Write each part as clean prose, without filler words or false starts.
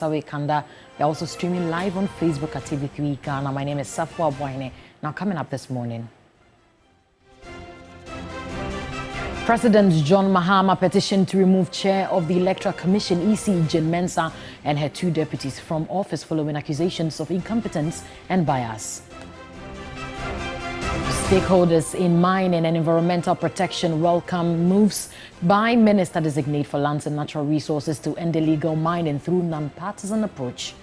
Kanda. We're also streaming live on Facebook at TV3 Ghana. My name is Safwa Boine. Now coming up this morning, President John Mahama petitioned to remove Chair of the Electoral Commission EC Jane Mensah and her two deputies from office following accusations of incompetence and bias. Stakeholders in mining and environmental protection welcome moves by Minister Designate for Lands and Natural Resources to end illegal mining through non-partisan approach.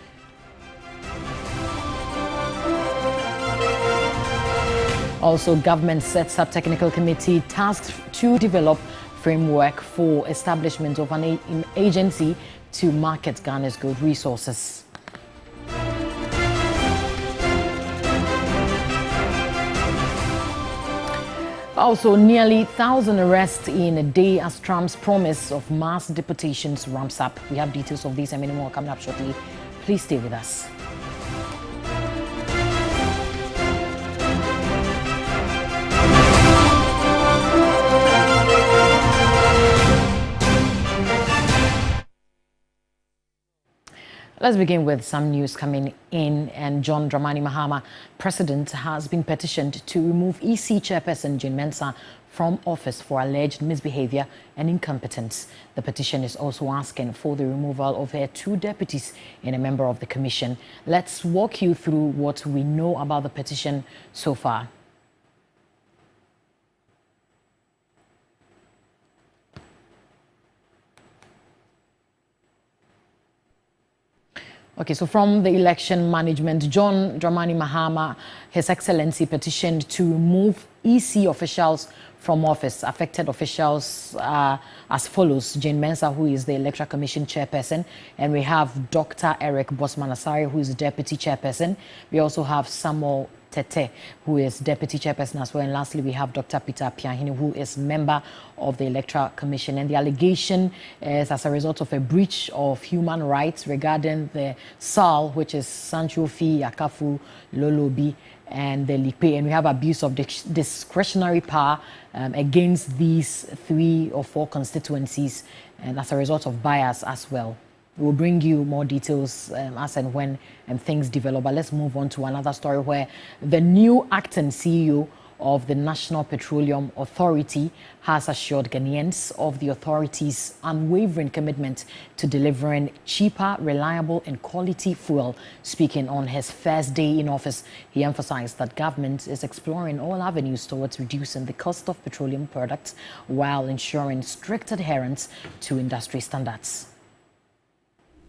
Also, government sets up technical committee tasked to develop framework for establishment of an agency to market Ghana's gold resources. Also, nearly 1,000 arrests in a day as Trump's promise of mass deportations ramps up. We have details of this and many more coming up shortly. Please stay with us. Let's begin with some news coming in, and John Dramani Mahama, president, has been petitioned to remove EC chairperson Jane Mensah from office for alleged misbehavior and incompetence. The petition is also asking for the removal of her two deputies and a member of the commission. Let's walk you through what we know about the petition so far. Okay, so from the election management, John Dramani Mahama, His Excellency, petitioned to remove EC officials from office. Affected officials as follows: Jane Mensah, who is the Electoral Commission chairperson, and we have Dr. Eric Bosman-Asare, who is the deputy chairperson. We also have Samuel Tete, who is deputy chairperson as well. And lastly, we have Dr. Peter Piahini, who is member of the Electoral Commission. And the allegation is as a result of a breach of human rights regarding the SAL, which is Sancho Fi, Akafu, Lolobi, and the Lipe. And we have abuse of discretionary power against these 3 or 4 constituencies, and as a result of bias as well. We'll bring you more details as and when things develop. But let's move on to another story where the new acting CEO of the National Petroleum Authority has assured Ghanaians of the authority's unwavering commitment to delivering cheaper, reliable and quality fuel. Speaking on his first day in office, he emphasized that government is exploring all avenues towards reducing the cost of petroleum products while ensuring strict adherence to industry standards.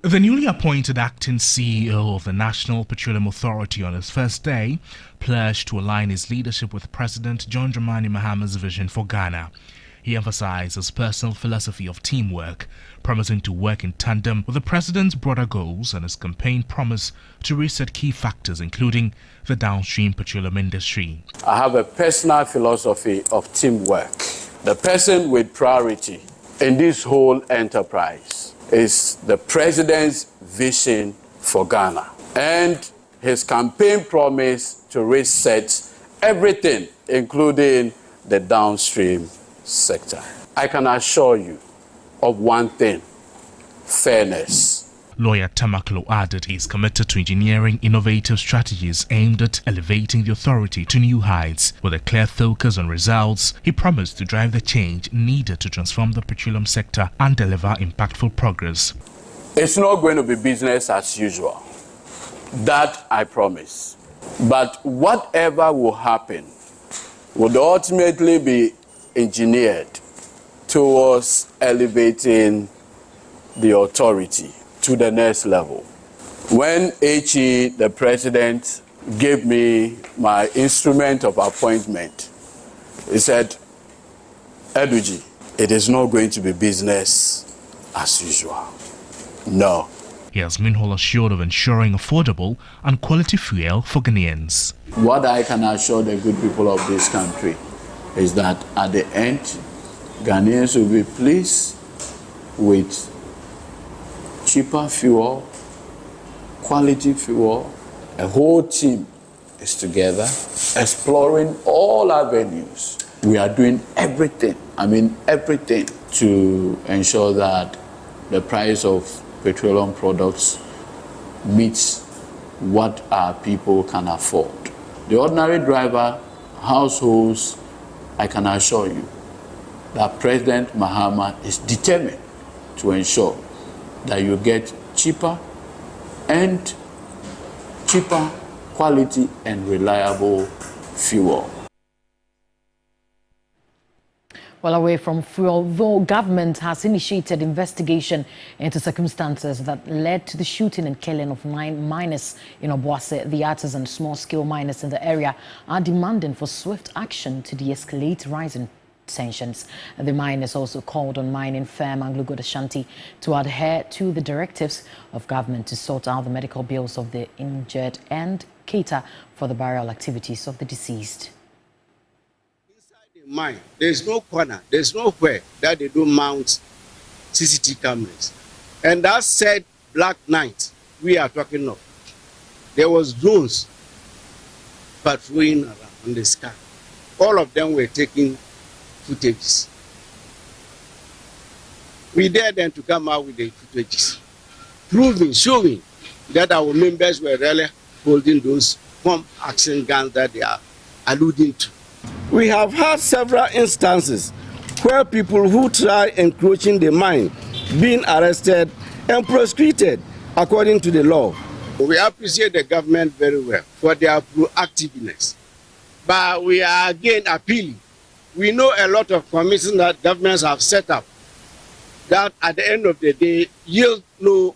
The newly appointed acting CEO of the National Petroleum Authority on his first day pledged to align his leadership with President John Dramani Mahama's vision for Ghana. He emphasized his personal philosophy of teamwork, promising to work in tandem with the president's broader goals and his campaign promise to reset key factors, including the downstream petroleum industry. I have a personal philosophy of teamwork. The person with priority in this whole enterprise is the president's vision for Ghana and his campaign promise to reset everything, including the downstream sector. I can assure you of one thing: fairness. Lawyer Tamaklo added he is committed to engineering innovative strategies aimed at elevating the authority to new heights. With a clear focus on results, he promised to drive the change needed to transform the petroleum sector and deliver impactful progress. It's not going to be business as usual. That I promise. But whatever will happen would ultimately be engineered towards elevating the authority to the next level. When HE, the president, gave me my instrument of appointment, he said, "Eduji, it is not going to be business as usual." No. He has meanwhile assured of ensuring affordable and quality fuel for Ghanaians. What I can assure the good people of this country is that at the end, Ghanaians will be pleased with cheaper fuel, quality fuel. A whole team is together, exploring all avenues. We are doing everything, everything, to ensure that the price of petroleum products meets what our people can afford. The ordinary driver, households, I can assure you that President Mahama is determined to ensure that you get cheaper quality and reliable fuel. Well, away from fuel, though, government has initiated investigation into circumstances that led to the shooting and killing of 9 miners in Obuasi. The artists and small-scale miners in the area are demanding for swift action to de-escalate rising tensions. The miners also called on mining firm Anglo-Gold Ashanti to adhere to the directives of government to sort out the medical bills of the injured and cater for the burial activities of the deceased. Mine, there's no corner, there's nowhere that they don't mount CCTV cameras. And that said black night we are talking of, there was drones patrolling around in the sky. All of them were taking footages. We dared them to come out with the footages, proving, showing that our members were really holding those pump action guns that they are alluding to. We have had several instances where people who try encroaching the mine being arrested and prosecuted according to the law. We appreciate the government very well for their proactiveness, but we are again appealing. We know a lot of commissions that governments have set up that at the end of the day yield no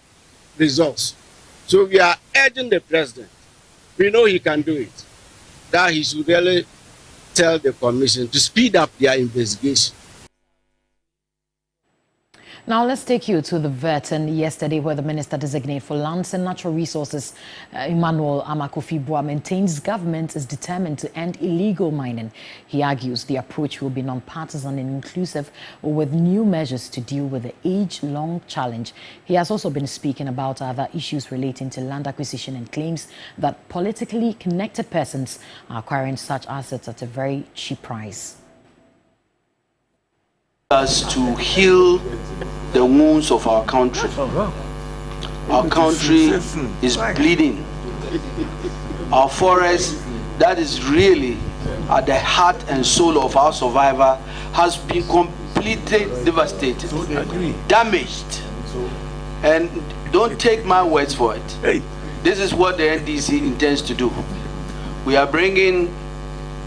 results. So we are urging the president, we know he can do it, that he should really tell the commission to speed up their investigation. Now let's take you to the Verton yesterday, where the Minister Designate for Lands and Natural Resources, Emmanuel Amakofi-Boa, maintains government is determined to end illegal mining. He argues the approach will be non-partisan and inclusive, with new measures to deal with the age-long challenge. He has also been speaking about other issues relating to land acquisition and claims that politically connected persons are acquiring such assets at a very cheap price. Us to heal the wounds of our country. Our country is bleeding. Our forest, that is really at the heart and soul of our survivor, has been completely devastated, damaged. And don't take my words for it. This is what the NDC intends to do. We are bringing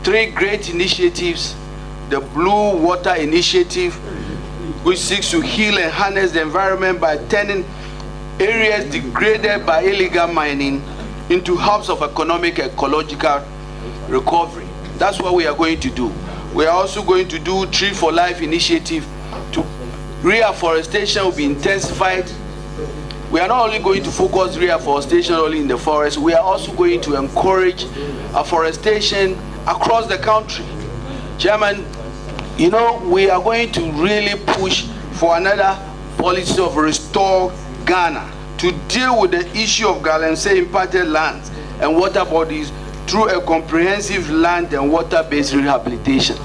3 great initiatives. The Blue Water Initiative, which seeks to heal and harness the environment by turning areas degraded by illegal mining into hubs of economic and ecological recovery. That's what we are going to do. We are also going to do Tree for Life initiative. Reforestation will be intensified. We are not only going to focus reforestation only in the forest, we are also going to encourage afforestation across the country. Chairman, you know, we are going to really push for another policy of Restore Ghana to deal with the issue of galamsey impacted lands and water bodies through a comprehensive land and water-based rehabilitation.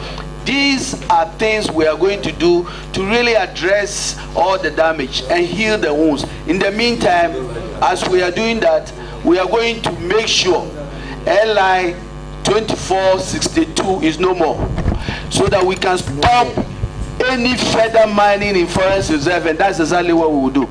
These are things we are going to do to really address all the damage and heal the wounds. In the meantime, as we are doing that, we are going to make sure LI 2462 is no more, so that we can stop any further mining in forest reserve, and that's exactly what we will do.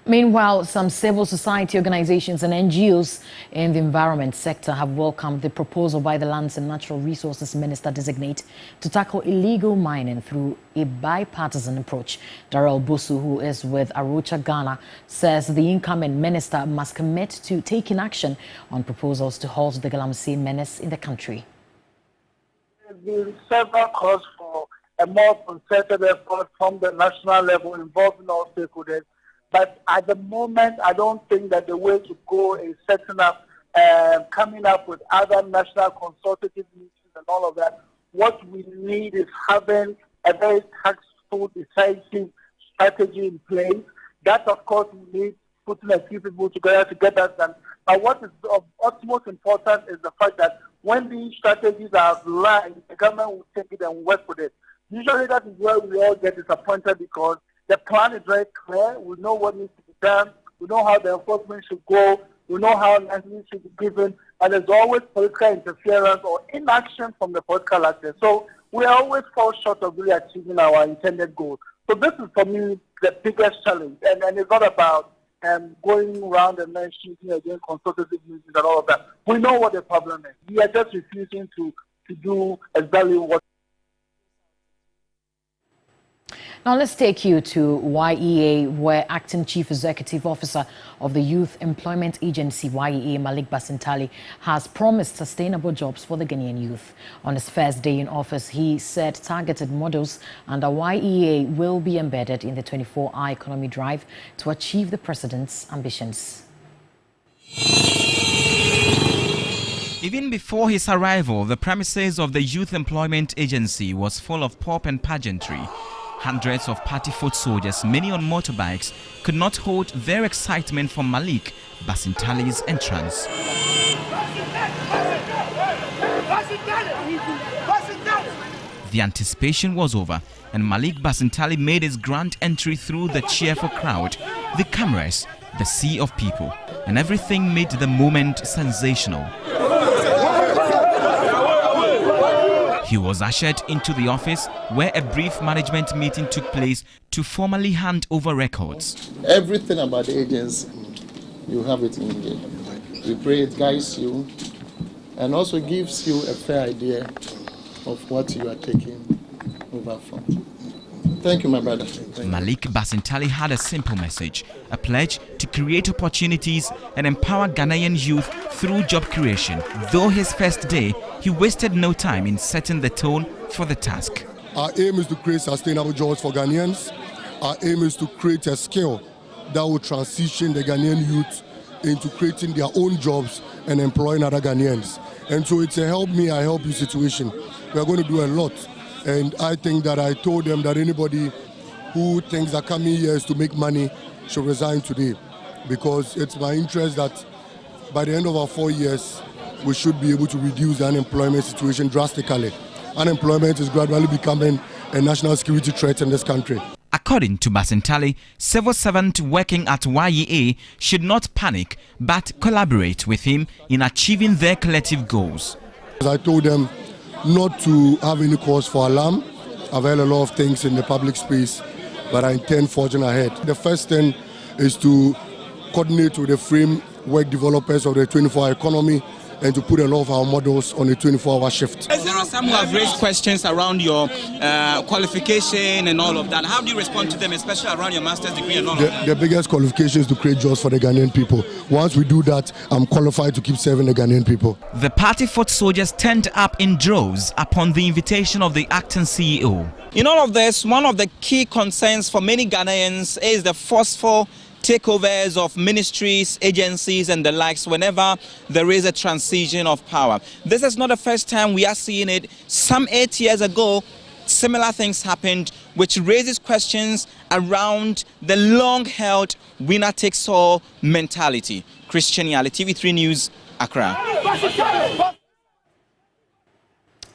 Meanwhile, some civil society organizations and NGOs in the environment sector have welcomed the proposal by the Lands and Natural Resources Minister Designate to tackle illegal mining through a bipartisan approach. Darrell Bosu, who is with Arocha Ghana, says the incoming minister must commit to taking action on proposals to halt the galamsey menace in the country. There have been several calls for a more concerted effort from the national level involving all stakeholders. But at the moment, I don't think that the way to go is setting up, coming up with other national consultative meetings and all of that. What we need is having a very tactful, decisive strategy in place. That, of course, we need putting a few people together to get that done. But what is of utmost important is the fact that when these strategies are aligned, the government will take it and work with it. Usually that is where we all get disappointed, because the plan is very clear. We know what needs to be done. We know how the enforcement should go. We know how licenses should be given. And there's always political interference or inaction from the political actors. So we always fall short of really achieving our intended goal. So this is, for me, the biggest challenge. And it's not about going around and then shooting against consultative meetings and all of that. We know what the problem is. We are just refusing to do exactly what. Now let's take you to YEA, where Acting Chief Executive Officer of the Youth Employment Agency, YEA, Malik Basintali, has promised sustainable jobs for the Ghanaian youth. On his first day in office, he said targeted models under YEA will be embedded in the 24-hour economy drive to achieve the president's ambitions. Even before his arrival, the premises of the Youth Employment Agency was full of pomp and pageantry. Hundreds of party foot soldiers, many on motorbikes, could not hold their excitement for Malik Basintali's entrance. The anticipation was over, and Malik Basintali made his grand entry through the cheerful crowd, the cameras, the sea of people, and everything made the moment sensational. He was ushered into the office where a brief management meeting took place to formally hand over records. Everything about the agency, you have it in here. We pray it guides you and also gives you a fair idea of what you are taking over from. Thank you, my brother. Malik Basintali had a simple message, a pledge to create opportunities and empower Ghanaian youth through job creation. Though his first day, he wasted no time in setting the tone for the task. Our aim is to create sustainable jobs for Ghanaians. Our aim is to create a skill that will transition the Ghanaian youth into creating their own jobs and employing other Ghanaians. And so it's a help me, I help you situation. We are going to do a lot. And I think that I told them that anybody who thinks that coming here is to make money should resign today, because it's my interest that by the end of our 4 years, we should be able to reduce the unemployment situation drastically. Unemployment is gradually becoming a national security threat in this country. According to Basintali, civil servants working at YEA should not panic but collaborate with him in achieving their collective goals. I told them not to have any cause for alarm. I've heard a lot of things in the public space, but I intend forging ahead. The first thing is to coordinate with the framework developers of the 24-hour economy and to put a lot of our models on a 24-hour shift. There are some who have raised questions around your qualification and all of that. How do you respond to them, especially around your master's degree and all of that? The biggest qualification is to create jobs for the Ghanaian people. Once we do that, I'm qualified to keep serving the Ghanaian people. The party foot soldiers turned up in droves upon the invitation of the acting CEO. In all of this, one of the key concerns for many Ghanaians is the forceful takeovers of ministries, agencies and the likes whenever there is a transition of power. This is not the first time we are seeing it. Some 8 years ago, similar things happened, which raises questions around the long-held winner-takes-all mentality. Christian Yali, TV3 News, Accra.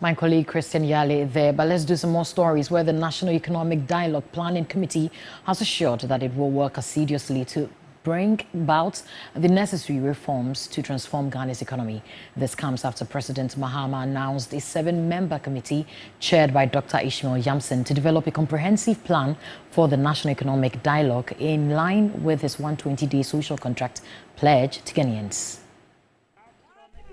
My colleague Christian Yale there, but let's do some more stories where the National Economic Dialogue Planning Committee has assured that it will work assiduously to bring about the necessary reforms to transform Ghana's economy. This comes after President Mahama announced a 7-member committee chaired by Dr. Ishmael Yamson to develop a comprehensive plan for the National Economic Dialogue in line with his 120-day social contract pledge to Ghanaians.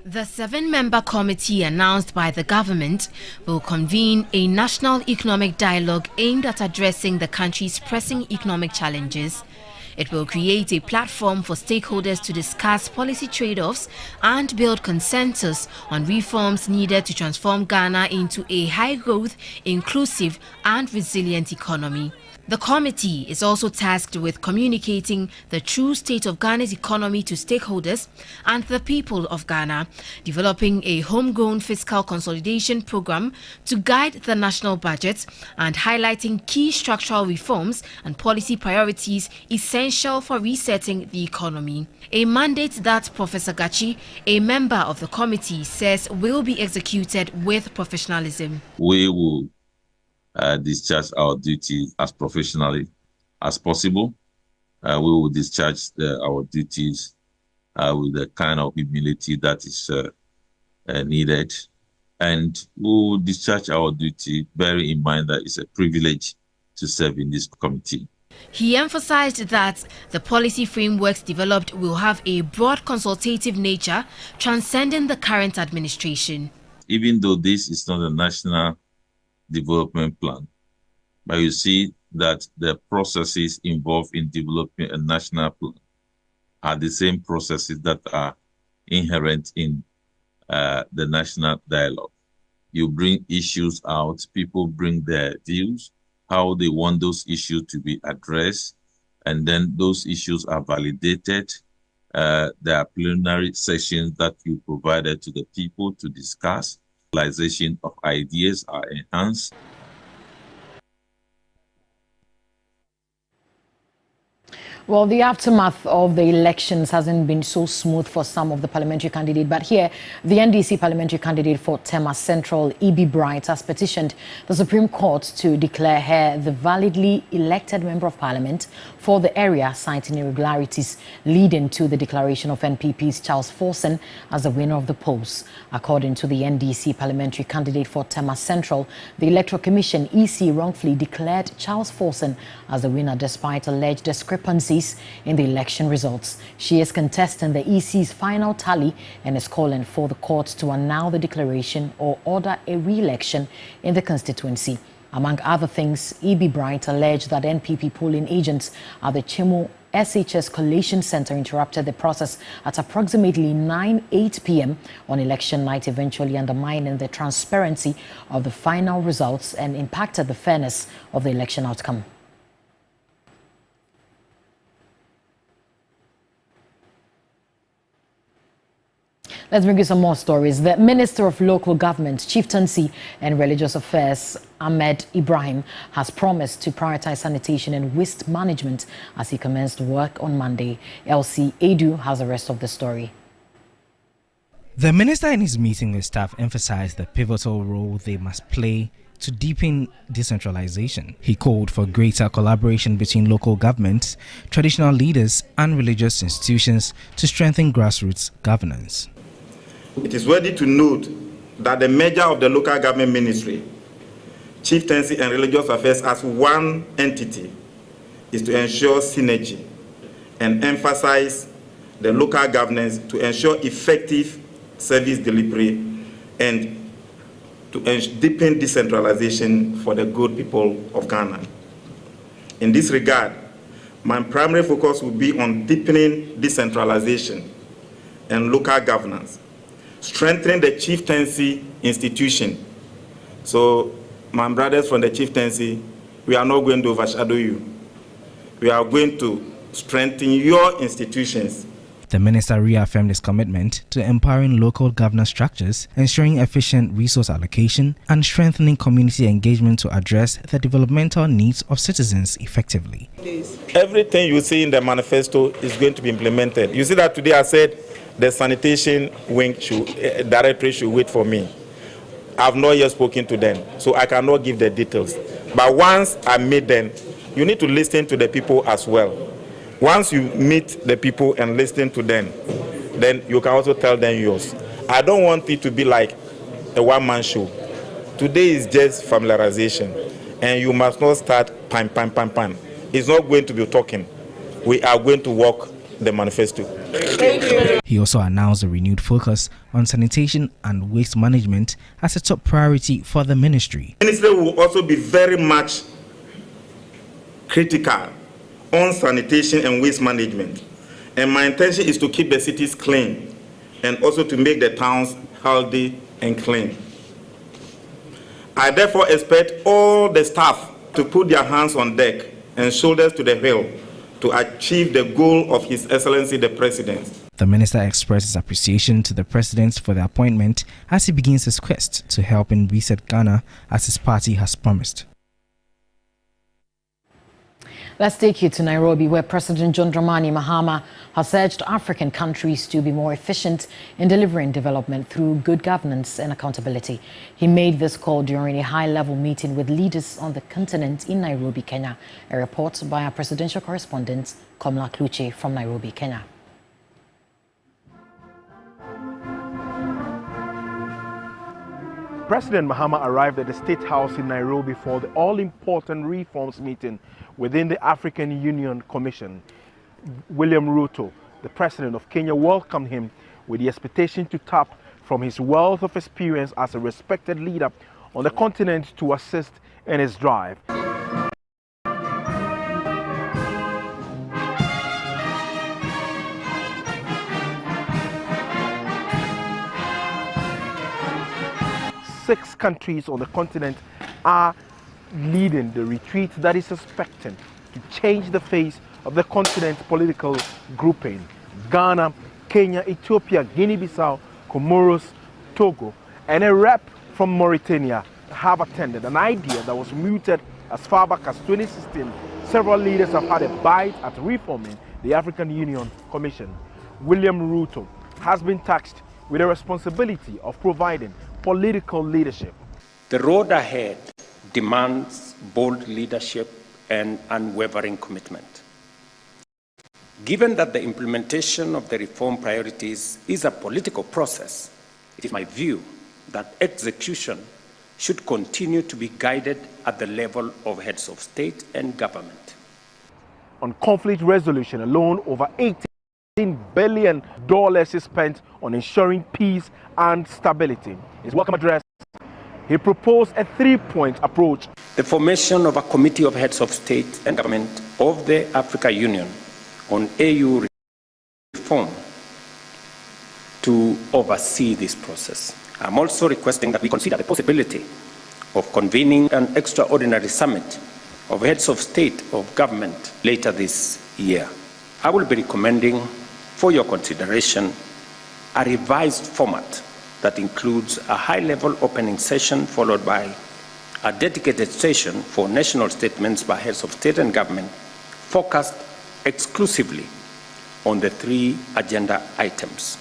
The 7-member committee announced by the government will convene a national economic dialogue aimed at addressing the country's pressing economic challenges. It will create a platform for stakeholders to discuss policy trade-offs and build consensus on reforms needed to transform Ghana into a high-growth, inclusive and resilient economy. The committee is also tasked with communicating the true state of Ghana's economy to stakeholders and the people of Ghana, developing a homegrown fiscal consolidation program to guide the national budget, and highlighting key structural reforms and policy priorities essential for resetting the economy. A mandate that Professor Gachi, a member of the committee, says will be executed with professionalism. We will discharge our duty as professionally as possible we will discharge our duties with the kind of humility that is needed. And we will discharge our duty, bearing in mind that it's a privilege to serve in this committee. He emphasized that the policy frameworks developed will have a broad consultative nature, transcending the current administration. Even though this is not a national development plan, but you see that the processes involved in developing a national plan are the same processes that are inherent in the national dialogue. You bring issues out, people bring their views, how they want those issues to be addressed, and then those issues are validated. There are plenary sessions that you provided to the people to discuss. Realization of ideas are enhanced. Well, the aftermath of the elections hasn't been so smooth for some of the parliamentary candidates, but here, the NDC parliamentary candidate for Tema Central, E.B. Bright, has petitioned the Supreme Court to declare her the validly elected Member of Parliament for the area, citing irregularities leading to the declaration of NPP's Charles Forson as the winner of the polls. According to the NDC parliamentary candidate for Tema Central, the Electoral Commission, EC, wrongfully declared Charles Forson as the winner despite alleged discrepancies in the election results. She is contesting the EC's final tally and is calling for the court to annul the declaration or order a re-election in the constituency. Among other things, E.B. Bright alleged that NPP polling agents at the Chimo SHS Collation Center interrupted the process at approximately 9:08 p.m. on election night, eventually undermining the transparency of the final results and impacted the fairness of the election outcome. Let's bring you some more stories. The Minister of Local Government, Chieftaincy and Religious Affairs, Ahmed Ibrahim, has promised to prioritize sanitation and waste management as he commenced work on Monday. LC Edu has the rest of the story. The minister in his meeting with staff emphasized the pivotal role they must play to deepen decentralization. He called for greater collaboration between local governments, traditional leaders and religious institutions to strengthen grassroots governance. It is worthy to note that the merger of the local government ministry, chieftaincy and religious affairs as one entity is to ensure synergy and emphasize the local governance to ensure effective service delivery and to deepen decentralization for the good people of Ghana. In this regard, my primary focus will be on deepening decentralization and local governance, strengthening the chieftaincy institution. So, my brothers from the chieftaincy, we are not going to overshadow you. We are going to strengthen your institutions. The minister reaffirmed his commitment to empowering local governance structures, ensuring efficient resource allocation, and strengthening community engagement to address the developmental needs of citizens effectively. Everything you see in the manifesto is going to be implemented. You see that today I said the sanitation wing directory should wait for me. I've not yet spoken to them, so I cannot give the details. But once I meet them, you need to listen to the people as well. Once you meet the people and listen to them, then you can also tell them yours. I don't want it to be like a one-man show. Today is just familiarization, and you must not start pam. It's not going to be talking. We are going to walk the manifesto. He also announced a renewed focus on sanitation and waste management as a top priority for the ministry. The ministry will also be very much critical on sanitation and waste management. And my intention is to keep the cities clean and also to make the towns healthy and clean. I therefore expect all the staff to put their hands on deck and shoulders to the hill to achieve the goal of His Excellency the President. The minister expressed his appreciation to the president for the appointment as he begins his quest to help in reset Ghana as his party has promised. Let's take you to Nairobi, where President John Dramani Mahama has urged African countries to be more efficient in delivering development through good governance and accountability. He made this call during a high-level meeting with leaders on the continent in Nairobi, Kenya. A report by our presidential correspondent, Komla Kluche from Nairobi, Kenya. President Mahama arrived at the State House in Nairobi for the all-important reforms meeting within the African Union Commission. William Ruto, the president of Kenya, welcomed him with the expectation to tap from his wealth of experience as a respected leader on the continent to assist in his drive. Six countries on the continent are leading the retreat that is expected to change the face of the continent's political grouping. Ghana, Kenya, Ethiopia, Guinea-Bissau, Comoros, Togo, and a rep from Mauritania have attended, an idea that was mooted as far back as 2016. Several leaders have had a bite at reforming the African Union Commission. William Ruto has been tasked with the responsibility of providing political leadership. The road ahead demands bold leadership and unwavering commitment. Given that the implementation of the reform priorities is a political process, it is my view that execution should continue to be guided at the level of heads of state and government. On conflict resolution alone, over $18 billion is spent on ensuring peace and stability. In his welcome address, he proposed a three-point approach. The formation of a committee of heads of state and government of the African Union on AU reform to oversee this process. I'm also requesting that we consider the possibility of convening an extraordinary summit of heads of state of government later this year. I will be recommending for your consideration a revised format that includes a high-level opening session followed by a dedicated session for national statements by heads of state and government focused exclusively on the three agenda items.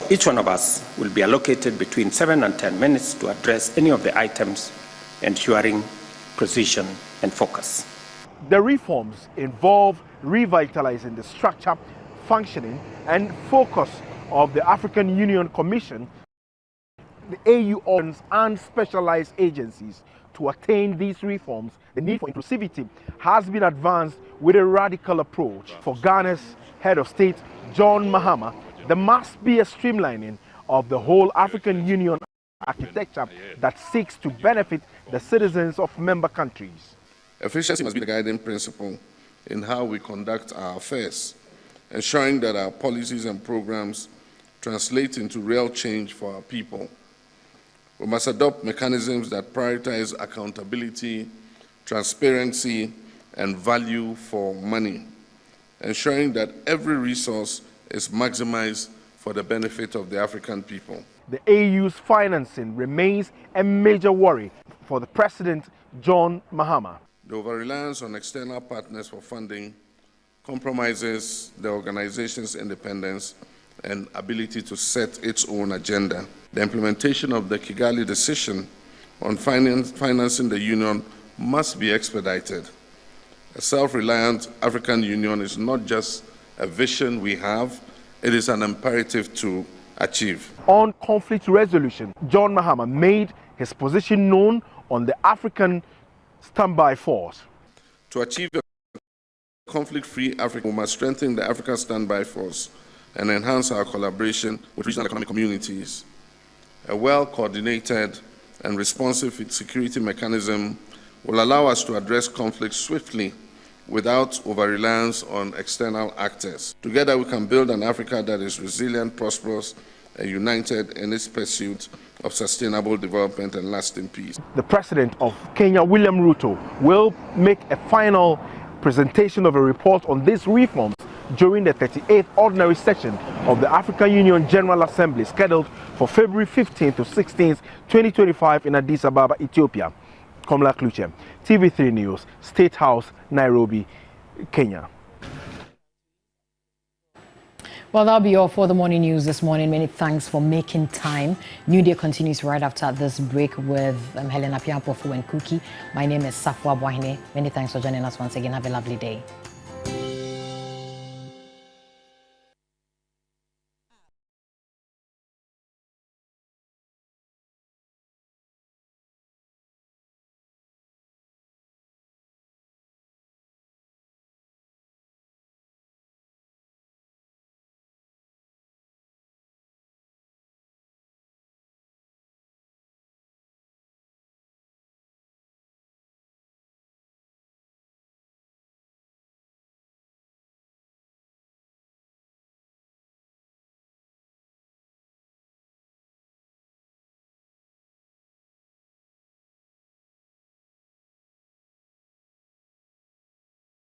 Each one of us will be allocated between 7 and 10 minutes to address any of the items, ensuring precision and focus. The reforms involve revitalizing the structure, functioning, and focus of the African Union Commission, the AU organs and specialized agencies. To attain these reforms, the need for inclusivity has been advanced with a radical approach. For Ghana's head of state, John Mahama, there must be a streamlining of the whole African Union architecture that seeks to benefit the citizens of member countries. Efficiency must be the guiding principle in how we conduct our affairs, ensuring that our policies and programs translate into real change for our people. We must adopt mechanisms that prioritize accountability, transparency, and value for money, ensuring that every resource is maximized for the benefit of the African people. The AU's financing remains a major worry for the President, John Mahama. The over-reliance on external partners for funding compromises the organization's independence and ability to set its own agenda. The implementation of the Kigali decision on financing the Union must be expedited. A self-reliant African Union is not just a vision we have, it is an imperative to achieve. On conflict resolution, John Mahama made his position known on the African Standby Force. To achieve a conflict-free Africa, we must strengthen the African Standby Force and enhance our collaboration with regional economic communities. A well-coordinated and responsive security mechanism will allow us to address conflicts swiftly without over-reliance on external actors. Together we can build an Africa that is resilient, prosperous, and united in its pursuit of sustainable development and lasting peace. The President of Kenya, William Ruto, will make a final presentation of a report on these reforms during the 38th Ordinary Session of the African Union General Assembly, scheduled for February 15th to 16th, 2025 in Addis Ababa, Ethiopia. Komla Kluche, TV3 News, State House, Nairobi, Kenya. Well, that'll be all for the morning news this morning. Many thanks for making time. New Day continues right after this break with Helena Piampofu and Cookie. My name is Safwa Boahine. Many thanks for joining us once again. Have a lovely day.